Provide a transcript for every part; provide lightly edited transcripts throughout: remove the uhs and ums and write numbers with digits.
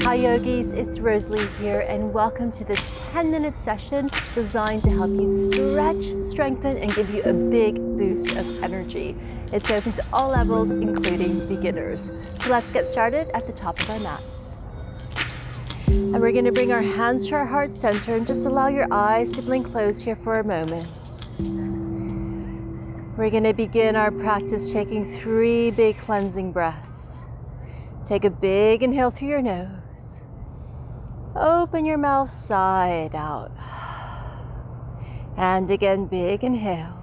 Hi yogis, it's Rosalie here and welcome to this 10-minute session designed to help you stretch, strengthen, and give you a big boost of energy. It's open to all levels, including beginners. So let's get started at the top of our mats. And we're going to bring our hands to our heart center and just allow your eyes to blink closed here for a moment. We're going to begin our practice taking 3 big cleansing breaths. Take a big inhale through your nose. Open your mouth side out. And again, big inhale.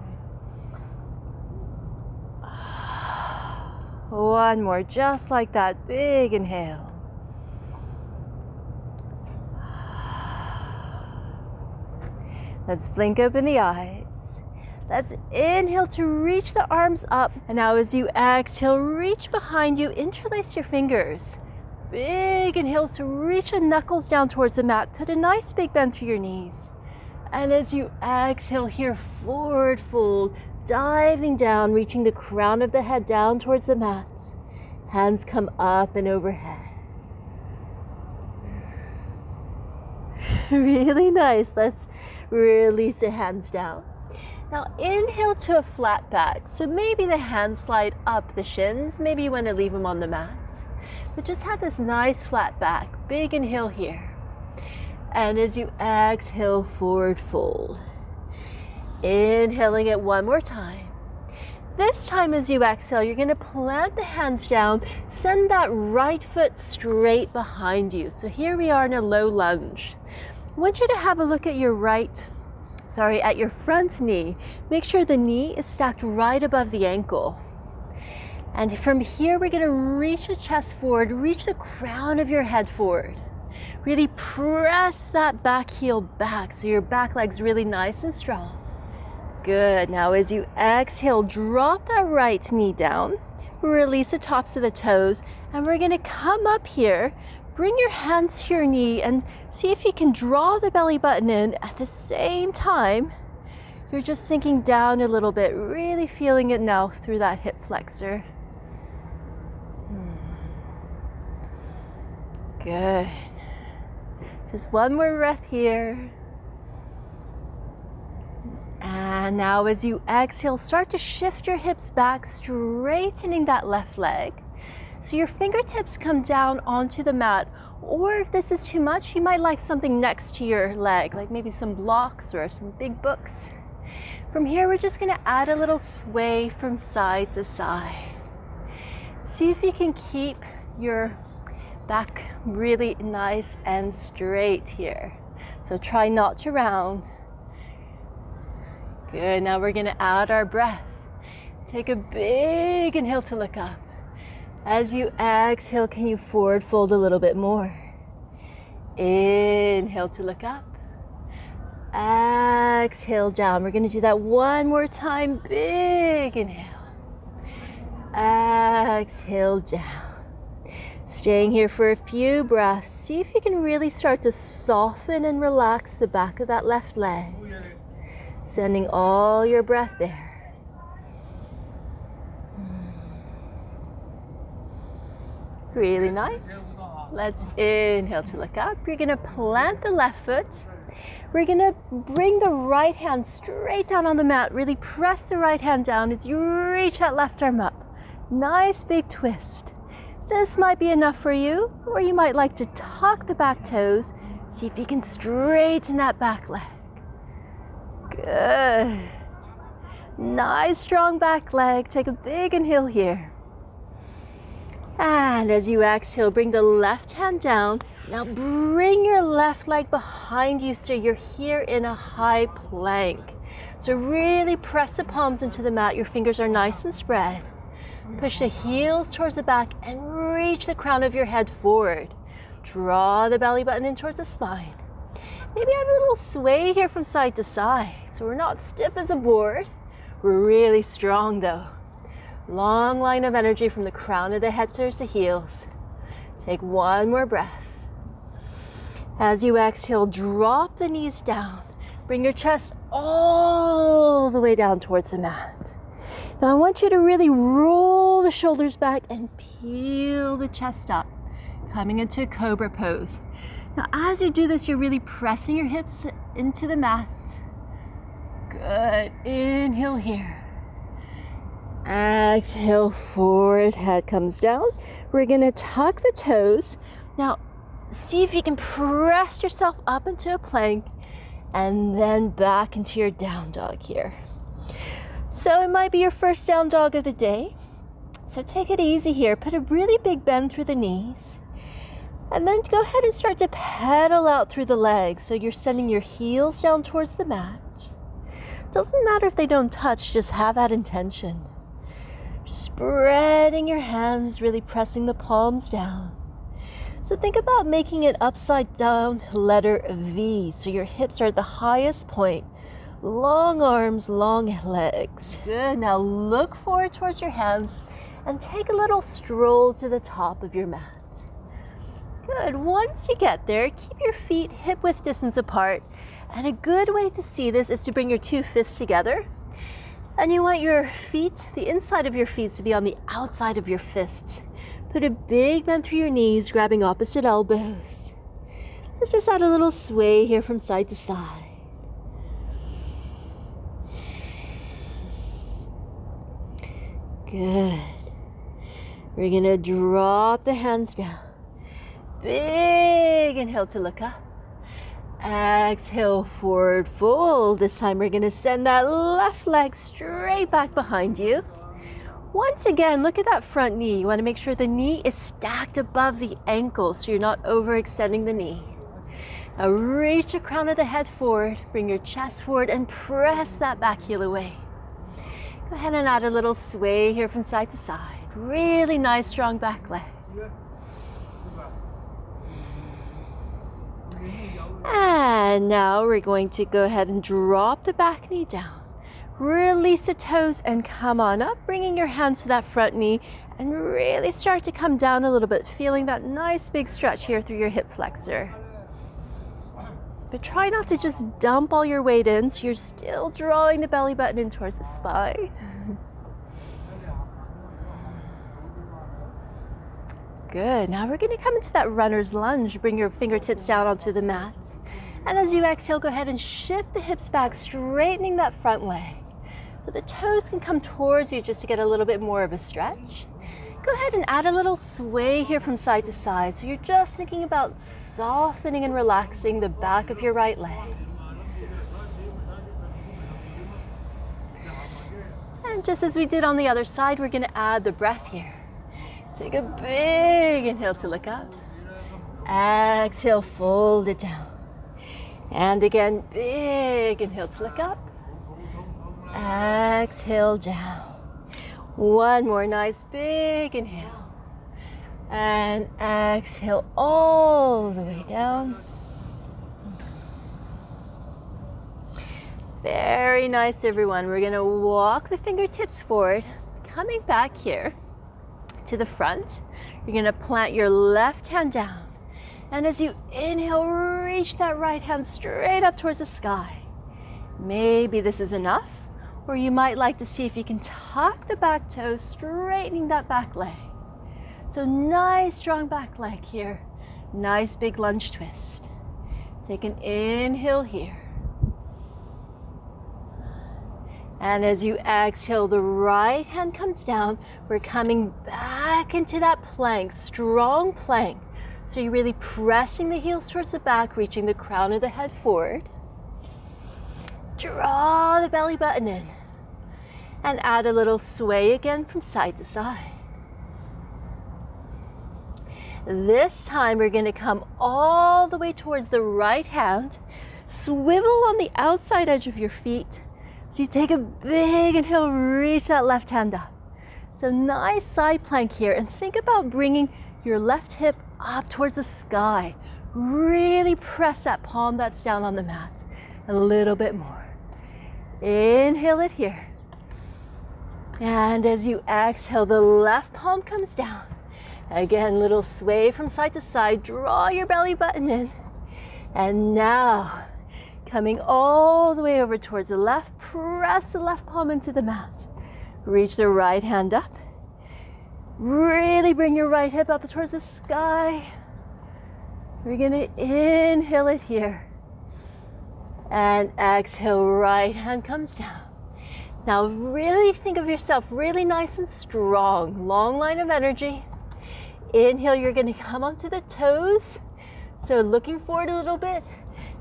One more, just like that, big inhale. Let's blink open the eyes. Let's inhale to reach the arms up. And now as you exhale, reach behind you, interlace your fingers. Big inhale to reach the knuckles down towards the mat. Put a nice big bend through your knees. And as you exhale here, forward fold, diving down, reaching the crown of the head down towards the mat. Hands come up and overhead. Really nice. Let's release the hands down. Now inhale to a flat back. So maybe the hands slide up the shins. Maybe you want to leave them on the mat. But just have this nice flat back. Big inhale here. And as you exhale, forward fold. Inhaling it one more time. This time as you exhale, you're going to plant the hands down. Send that right foot straight behind you. So here we are in a low lunge. I want you to have a look at your at your front knee. Make sure the knee is stacked right above the ankle. And from here, we're going to reach the chest forward, reach the crown of your head forward. Really press that back heel back so your back leg's really nice and strong. Good. Now as you exhale, drop that right knee down, release the tops of the toes, and we're going to come up here. Bring your hands to your knee and see if you can draw the belly button in at the same time. You're just sinking down a little bit, really feeling it now through that hip flexor. Good. Just one more breath here. And now as you exhale, start to shift your hips back, straightening that left leg. So your fingertips come down onto the mat, or if this is too much, you might like something next to your leg, like maybe some blocks or some big books. From here, we're just going to add a little sway from side to side. See if you can keep your back really nice and straight here. So try not to round. Good, now we're going to add our breath. Take a big inhale to look up. As you exhale, can you forward fold a little bit more? Inhale to look up. Exhale down. We're going to do that one more time. Big inhale. Exhale down. Staying here for a few breaths. See if you can really start to soften and relax the back of that left leg. Sending all your breath there. Really nice. Let's inhale to look up. You're going to plant the left foot. We're going to bring the right hand straight down on the mat. Really press the right hand down as you reach that left arm up. Nice big twist. This might be enough for you, or you might like to tuck the back toes. See if you can straighten that back leg. Good. Nice strong back leg. Take a big inhale here. And as you exhale, bring the left hand down. Now bring your left leg behind you so you're here in a high plank. So really press the palms into the mat. Your fingers are nice and spread. Push the heels towards the back and reach the crown of your head forward. Draw the belly button in towards the spine. Maybe add a little sway here from side to side. So we're not stiff as a board. We're really strong though. Long line of energy from the crown of the head towards the heels. Take one more breath. As you exhale, drop the knees down. Bring your chest all the way down towards the mat. Now I want you to really roll the shoulders back and peel the chest up. coming into a cobra pose. Now as you do this, you're really pressing your hips into the mat. Good. Inhale here. Exhale, forward, head comes down. We're gonna tuck the toes. Now, see if you can press yourself up into a plank and then back into your down dog here. So it might be your first down dog of the day. So take it easy here. Put a really big bend through the knees. And then go ahead and start to pedal out through the legs. So you're sending your heels down towards the mat. Doesn't matter if they don't touch, just have that intention. Spreading your hands, really pressing the palms down. So think about making it upside down letter V. So your hips are at the highest point. Long arms, long legs. Good. Now look forward towards your hands and take a little stroll to the top of your mat. Good. Once you get there, keep your feet hip width distance apart. And a good way to see this is to bring your two fists together. And you want your feet, the inside of your feet, to be on the outside of your fists. Put a big bend through your knees, grabbing opposite elbows. Let's just add a little sway here from side to side. Good. We're gonna drop the hands down. Big inhale to look up. Exhale, forward fold. This time we're gonna send that left leg straight back behind you. Once again, look at that front knee. You wanna make sure the knee is stacked above the ankle so you're not overextending the knee. Now reach the crown of the head forward, bring your chest forward and press that back heel away. Go ahead and add a little sway here from side to side. Really nice, strong back leg. And now we're going to go ahead and drop the back knee down. Release the toes and come on up, bringing your hands to that front knee and really start to come down a little bit, feeling that nice big stretch here through your hip flexor. But try not to just dump all your weight in so you're still drawing the belly button in towards the spine. Good. Now we're going to come into that runner's lunge. Bring your fingertips down onto the mat. And as you exhale, go ahead and shift the hips back, straightening that front leg. So the toes can come towards you just to get a little bit more of a stretch. Go ahead and add a little sway here from side to side. So you're just thinking about softening and relaxing the back of your right leg. And just as we did on the other side, we're going to add the breath here. Take a big inhale to look up. Exhale, fold it down. And again, big inhale to look up. Exhale down. One more nice big inhale. And exhale all the way down. Very nice, everyone. We're going to walk the fingertips forward, coming back here to the front. You're going to plant your left hand down. And as you inhale, reach that right hand straight up towards the sky. Maybe this is enough, or you might like to see if you can tuck the back toe, straightening that back leg. So nice strong back leg here. Nice big lunge twist. Take an inhale here. And as you exhale, the right hand comes down. We're coming back into that plank, strong plank. So you're really pressing the heels towards the back, reaching the crown of the head forward. Draw the belly button in. And add a little sway again from side to side. This time we're going to come all the way towards the right hand. Swivel on the outside edge of your feet. So you take a big inhale, reach that left hand up. So nice side plank here, and think about bringing your left hip up towards the sky. Really press that palm that's down on the mat. A little bit more. Inhale it here. And as you exhale, the left palm comes down. Again, little sway from side to side. Draw your belly button in. And now, coming all the way over towards the left, press the left palm into the mat. Reach the right hand up. Really bring your right hip up towards the sky. We're gonna inhale it here. And exhale, right hand comes down. Now really think of yourself really nice and strong, long line of energy. Inhale, you're gonna come onto the toes. So looking forward a little bit.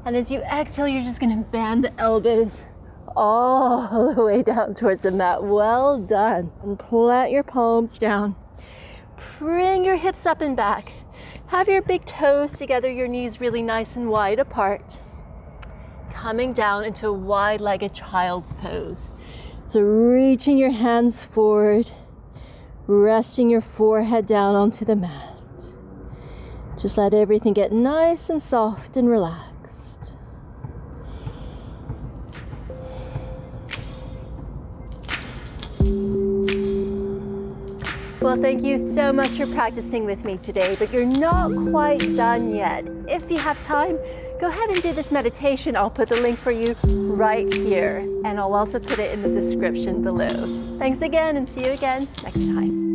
And as you exhale, you're just gonna bend the elbows all the way down towards the mat. Well done. And plant your palms down. Bring your hips up and back. Have your big toes together, your knees really nice and wide apart. Coming down into a wide-legged child's pose. So reaching your hands forward, resting your forehead down onto the mat. Just let everything get nice and soft and relaxed. Well, thank you so much for practicing with me today, but you're not quite done yet. If you have time, go ahead and do this meditation. I'll put the link for you right here, and I'll also put it in the description below. Thanks again, and see you again next time.